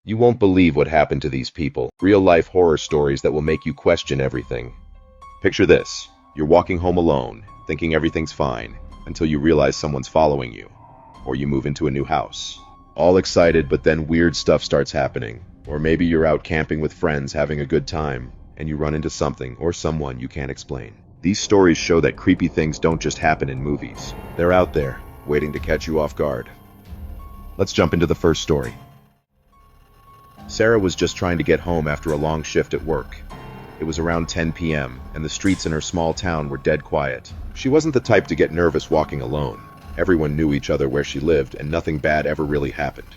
You won't believe what happened to these people. Real-life horror stories that will make you question everything. Picture this. You're walking home alone, thinking everything's fine, until you realize someone's following you. Or you move into a new house. All excited, but then weird stuff starts happening. Or maybe you're out camping with friends having a good time, and you run into something or someone you can't explain. These stories show that creepy things don't just happen in movies. They're out there, waiting to catch you off guard. Let's jump into the first story. Sarah was just trying to get home after a long shift at work. It was around 10 p.m., and the streets in her small town were dead quiet. She wasn't the type to get nervous walking alone. Everyone knew each other where she lived, and nothing bad ever really happened.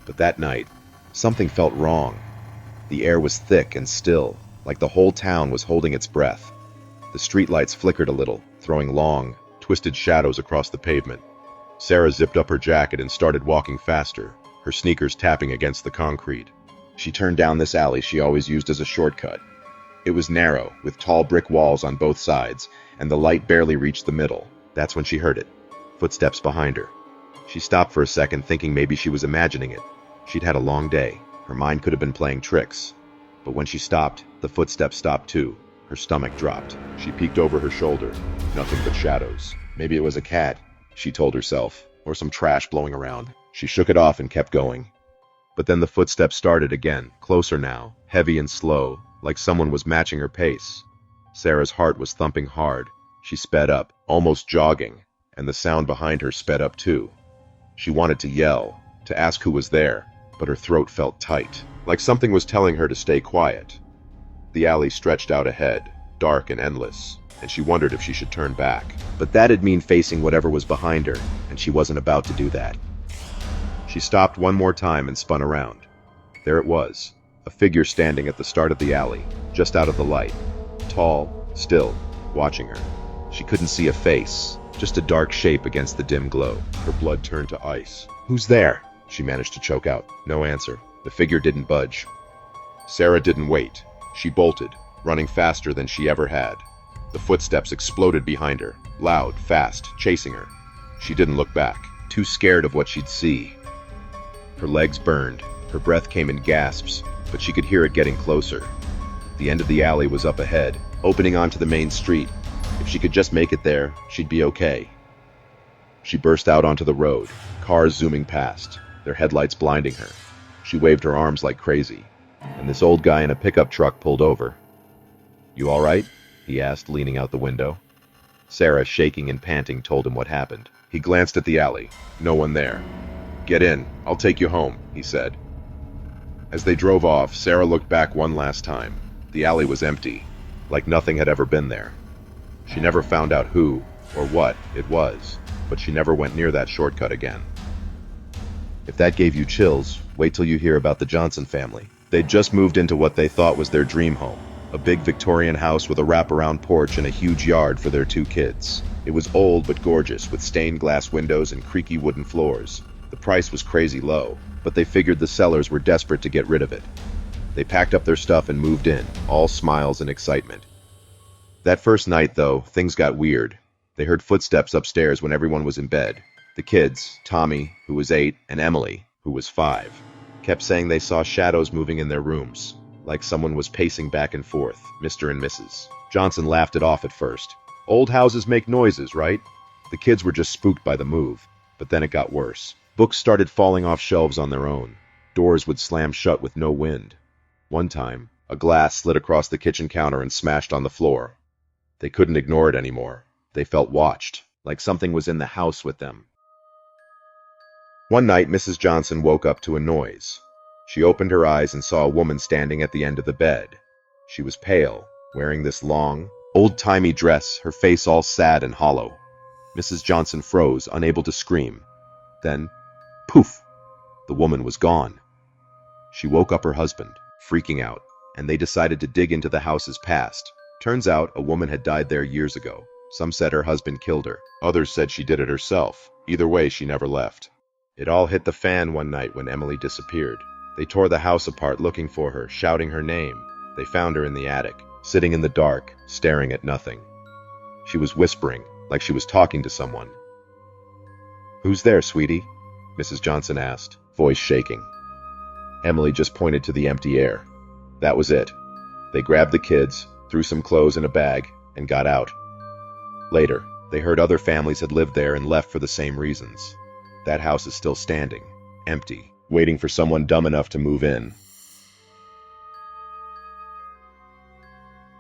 But that night, something felt wrong. The air was thick and still, like the whole town was holding its breath. The streetlights flickered a little, throwing long, twisted shadows across the pavement. Sarah zipped up her jacket and started walking faster, her sneakers tapping against the concrete. She turned down this alley she always used as a shortcut. It was narrow, with tall brick walls on both sides, and the light barely reached the middle. That's when she heard it. Footsteps behind her. She stopped for a second, thinking maybe she was imagining it. She'd had a long day. Her mind could have been playing tricks. But when she stopped, the footsteps stopped too. Her stomach dropped. She peeked over her shoulder. Nothing but shadows. Maybe it was a cat, she told herself, or some trash blowing around. She shook it off and kept going. But then the footsteps started again, closer now, heavy and slow, like someone was matching her pace. Sarah's heart was thumping hard. She sped up, almost jogging, and the sound behind her sped up too. She wanted to yell, to ask who was there, but her throat felt tight, like something was telling her to stay quiet. The alley stretched out ahead, dark and endless, and she wondered if she should turn back. But that'd mean facing whatever was behind her, and she wasn't about to do that. She stopped one more time and spun around. There it was, a figure standing at the start of the alley, just out of the light. Tall, still, watching her. She couldn't see a face, just a dark shape against the dim glow. Her blood turned to ice. "Who's there?" she managed to choke out. No answer. The figure didn't budge. Sarah didn't wait. She bolted, running faster than she ever had. The footsteps exploded behind her, loud, fast, chasing her. She didn't look back, too scared of what she'd see. Her legs burned, her breath came in gasps, but she could hear it getting closer. The end of the alley was up ahead, opening onto the main street. If she could just make it there, she'd be okay. She burst out onto the road, cars zooming past, their headlights blinding her. She waved her arms like crazy, and this old guy in a pickup truck pulled over. "You all right?" he asked, leaning out the window. Sarah, shaking and panting, told him what happened. He glanced at the alley. No one there. "Get in. I'll take you home," he said. As they drove off, Sarah looked back one last time. The alley was empty, like nothing had ever been there. She never found out who or what it was, but she never went near that shortcut again. If that gave you chills, wait till you hear about the Johnson family. They'd just moved into what they thought was their dream home, a big Victorian house with a wraparound porch and a huge yard for their 2 kids. It was old but gorgeous, with stained glass windows and creaky wooden floors. The price was crazy low, but they figured the sellers were desperate to get rid of it. They packed up their stuff and moved in, all smiles and excitement. That first night, though, things got weird. They heard footsteps upstairs when everyone was in bed. The kids, Tommy, who was 8, and Emily, who was 5, kept saying they saw shadows moving in their rooms, like someone was pacing back and forth. Mr. and Mrs. Johnson laughed it off at first. Old houses make noises, right? The kids were just spooked by the move, but then it got worse. Books started falling off shelves on their own. Doors would slam shut with no wind. One time, a glass slid across the kitchen counter and smashed on the floor. They couldn't ignore it anymore. They felt watched, like something was in the house with them. One night, Mrs. Johnson woke up to a noise. She opened her eyes and saw a woman standing at the end of the bed. She was pale, wearing this long, old-timey dress, her face all sad and hollow. Mrs. Johnson froze, unable to scream. Then, poof! The woman was gone. She woke up her husband, freaking out, and they decided to dig into the house's past. Turns out a woman had died there years ago. Some said her husband killed her. Others said she did it herself. Either way, she never left. It all hit the fan one night when Emily disappeared. They tore the house apart looking for her, shouting her name. They found her in the attic, sitting in the dark, staring at nothing. She was whispering, like she was talking to someone. "Who's there, sweetie?" Mrs. Johnson asked, voice shaking. Emily just pointed to the empty air. That was it. They grabbed the kids, threw some clothes in a bag, and got out. Later, they heard other families had lived there and left for the same reasons. That house is still standing, empty, waiting for someone dumb enough to move in.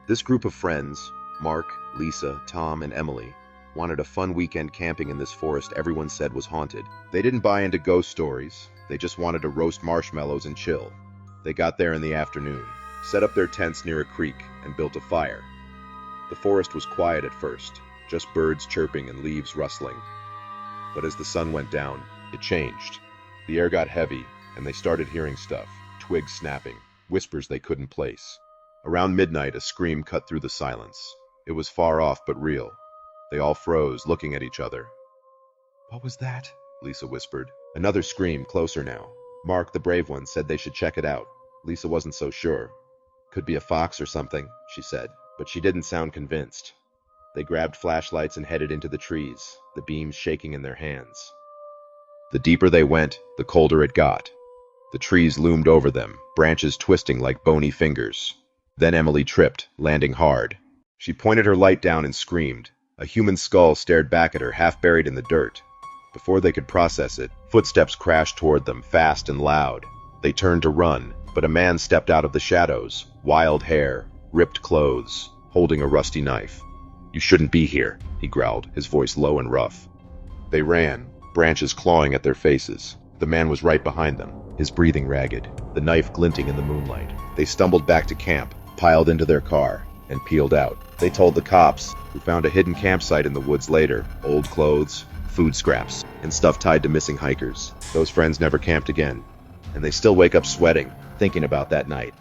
This group of friends, Mark, Lisa, Tom, and Emily, wanted a fun weekend camping in this forest everyone said was haunted. They didn't buy into ghost stories, they just wanted to roast marshmallows and chill. They got there in the afternoon, set up their tents near a creek, and built a fire. The forest was quiet at first, just birds chirping and leaves rustling. But as the sun went down, it changed. The air got heavy, and they started hearing stuff, twigs snapping, whispers they couldn't place. Around midnight, a scream cut through the silence. It was far off but real. They all froze, looking at each other. "What was that?" Lisa whispered. Another scream, closer now. Mark, the brave one, said they should check it out. Lisa wasn't so sure. "Could be a fox or something," she said, but she didn't sound convinced. They grabbed flashlights and headed into the trees, the beams shaking in their hands. The deeper they went, the colder it got. The trees loomed over them, branches twisting like bony fingers. Then Emily tripped, landing hard. She pointed her light down and screamed. A human skull stared back at her, half buried in the dirt. Before they could process it, footsteps crashed toward them, fast and loud. They turned to run, but a man stepped out of the shadows, wild hair, ripped clothes, holding a rusty knife. "You shouldn't be here," he growled, his voice low and rough. They ran, branches clawing at their faces. The man was right behind them, his breathing ragged, the knife glinting in the moonlight. They stumbled back to camp, piled into their car, and peeled out. They told the cops, who found a hidden campsite in the woods later, old clothes, food scraps, and stuff tied to missing hikers. Those friends never camped again, and they still wake up sweating, thinking about that night.